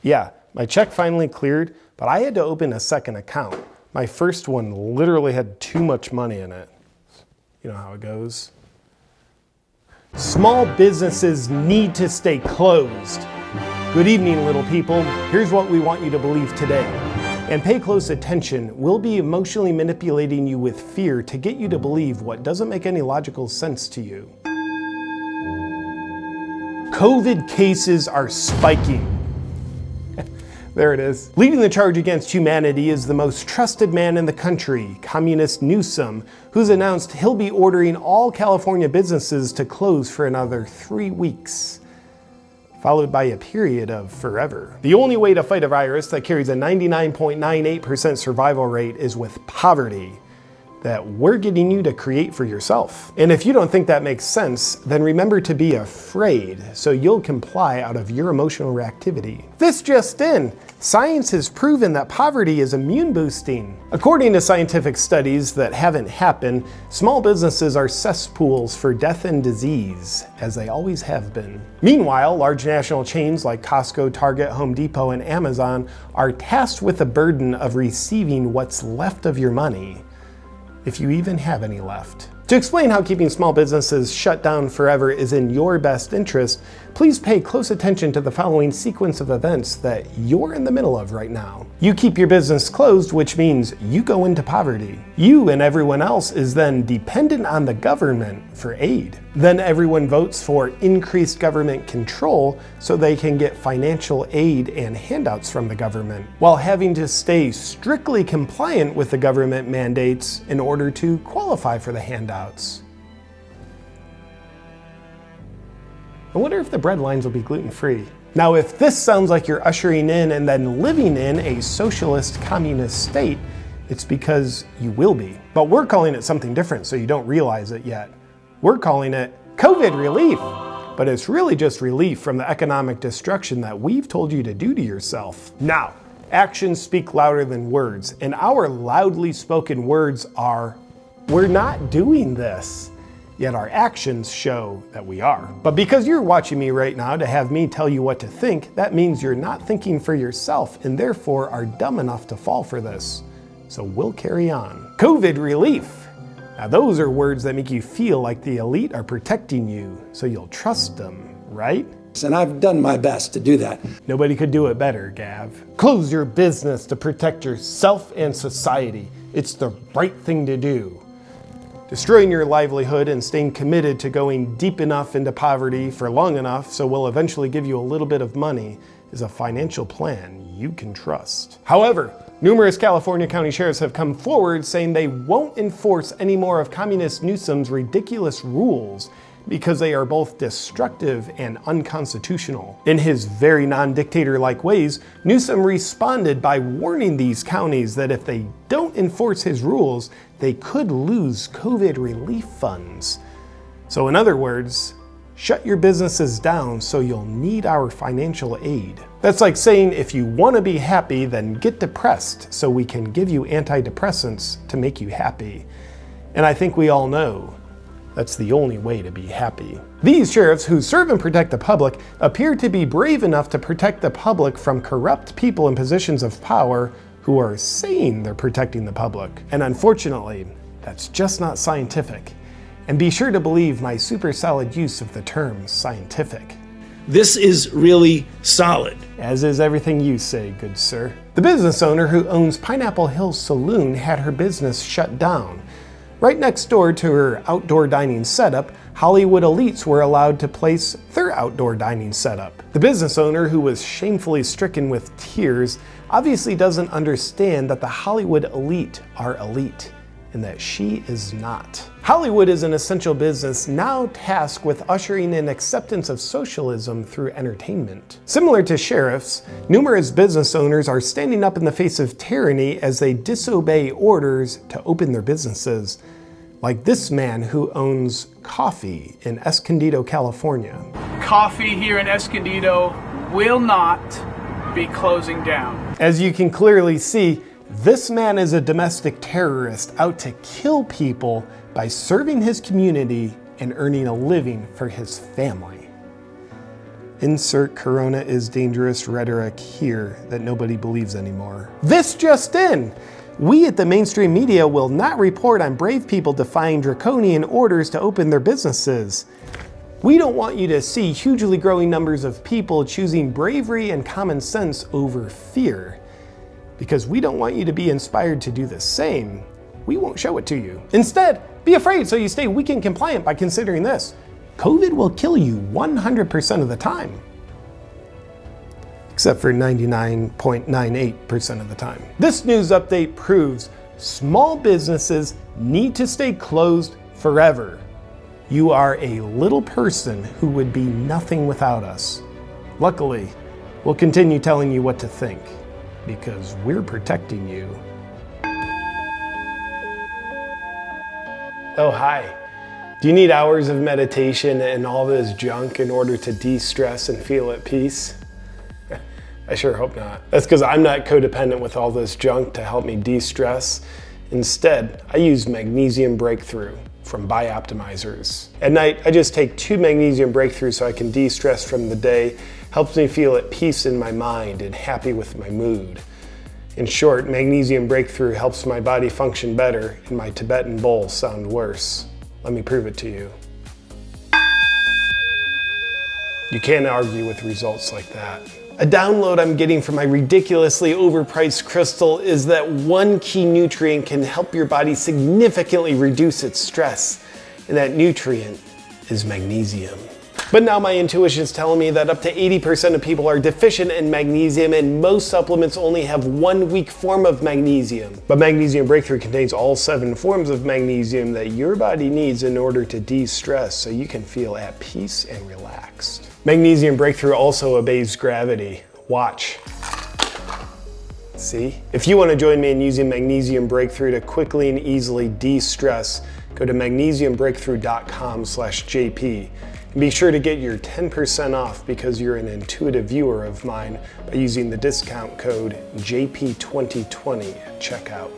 Yeah, my check finally cleared, but I had to open a second account. My first one literally had too much money in it. You know how it goes. Small businesses need to stay closed. Good evening, little people. Here's what we want you to believe today. And pay close attention. We'll be emotionally manipulating you with fear to get you to believe what doesn't make any logical sense to you. COVID cases are spiking. There it is. Leading the charge against humanity is the most trusted man in the country, Communist Newsom, who's announced he'll be ordering all California businesses to close for another 3 weeks, followed by a period of forever. The only way to fight a virus that carries a 99.98% survival rate is with poverty that we're getting you to create for yourself. And if you don't think that makes sense, then remember to be afraid so you'll comply out of your emotional reactivity. This just in, science has proven that poverty is immune boosting. According to scientific studies that haven't happened, small businesses are cesspools for death and disease, as they always have been. Meanwhile, large national chains like Costco, Target, Home Depot, and Amazon are tasked with the burden of receiving what's left of your money, if you even have any left. To explain how keeping small businesses shut down forever is in your best interest, please pay close attention to the following sequence of events that you're in the middle of right now. You keep your business closed, which means you go into poverty. You and everyone else is then dependent on the government for aid. Then everyone votes for increased government control so they can get financial aid and handouts from the government, while having to stay strictly compliant with the government mandates in order to qualify for the handouts. I wonder if the bread lines will be gluten-free. Now, if this sounds like you're ushering in and then living in a socialist communist state, it's because you will be. But we're calling it something different so you don't realize it yet. We're calling it COVID relief. But it's really just relief from the economic destruction that we've told you to do to yourself. Now, actions speak louder than words, and our loudly spoken words are, we're not doing this. Yet our actions show that we are. But because you're watching me right now to have me tell you what to think, that means you're not thinking for yourself and therefore are dumb enough to fall for this. So we'll carry on. COVID relief. Now those are words that make you feel like the elite are protecting you, so you'll trust them, right? And I've done my best to do that. Nobody could do it better, Gav. Close your business to protect yourself and society. It's the right thing to do. Destroying your livelihood and staying committed to going deep enough into poverty for long enough so we'll eventually give you a little bit of money is a financial plan you can trust. However, numerous California county sheriffs have come forward saying they won't enforce any more of Communist Newsom's ridiculous rules because they are both destructive and unconstitutional. In his very non-dictator-like ways, Newsom responded by warning these counties that if they don't enforce his rules, they could lose COVID relief funds. So in other words, shut your businesses down so you'll need our financial aid. That's like saying if you want to be happy, then get depressed so we can give you antidepressants to make you happy. And I think we all know that's the only way to be happy. These sheriffs who serve and protect the public appear to be brave enough to protect the public from corrupt people in positions of power who are saying they're protecting the public. And unfortunately, that's just not scientific. And be sure to believe my super solid use of the term scientific. This is really solid. As is everything you say, good sir. The business owner who owns Pineapple Hill Saloon had her business shut down. Right next door to her outdoor dining setup, Hollywood elites were allowed to place their outdoor dining setup. The business owner, who was shamefully stricken with tears, obviously doesn't understand that the Hollywood elite are elite, and that she is not. Hollywood is an essential business now tasked with ushering in acceptance of socialism through entertainment. Similar to sheriffs, numerous business owners are standing up in the face of tyranny as they disobey orders to open their businesses, like this man who owns Coffee in Escondido, California. Coffee here in Escondido will not be closing down. As you can clearly see, this man is a domestic terrorist out to kill people by serving his community and earning a living for his family. Insert Corona is dangerous rhetoric here that nobody believes anymore. This just in! We at the mainstream media will not report on brave people defying draconian orders to open their businesses. We don't want you to see hugely growing numbers of people choosing bravery and common sense over fear. Because we don't want you to be inspired to do the same. We won't show it to you. Instead, be afraid so you stay weak and compliant by considering this. COVID will kill you 100% of the time. Except for 99.98% of the time. This news update proves small businesses need to stay closed forever. You are a little person who would be nothing without us. Luckily, we'll continue telling you what to think because we're protecting you. Oh, hi. Do you need hours of meditation and all this junk in order to de-stress and feel at peace? I sure hope not. That's because I'm not codependent with all this junk to help me de-stress. Instead, I use Magnesium Breakthrough from Bioptimizers. At night, I just take 2 Magnesium Breakthrough so I can de-stress from the day. Helps me feel at peace in my mind and happy with my mood. In short, Magnesium Breakthrough helps my body function better and my Tibetan bowls sound worse. Let me prove it to you. You can't argue with results like that. A download I'm getting from my ridiculously overpriced crystal is that one key nutrient can help your body significantly reduce its stress, and that nutrient is magnesium. But now my intuition is telling me that up to 80% of people are deficient in magnesium, and most supplements only have one weak form of magnesium. But Magnesium Breakthrough contains all 7 forms of magnesium that your body needs in order to de-stress so you can feel at peace and relaxed. Magnesium Breakthrough also obeys gravity. Watch. See? If you want to join me in using Magnesium Breakthrough to quickly and easily de-stress, go to magnesiumbreakthrough.com/JP. And be sure to get your 10% off because you're an intuitive viewer of mine by using the discount code JP2020 at checkout.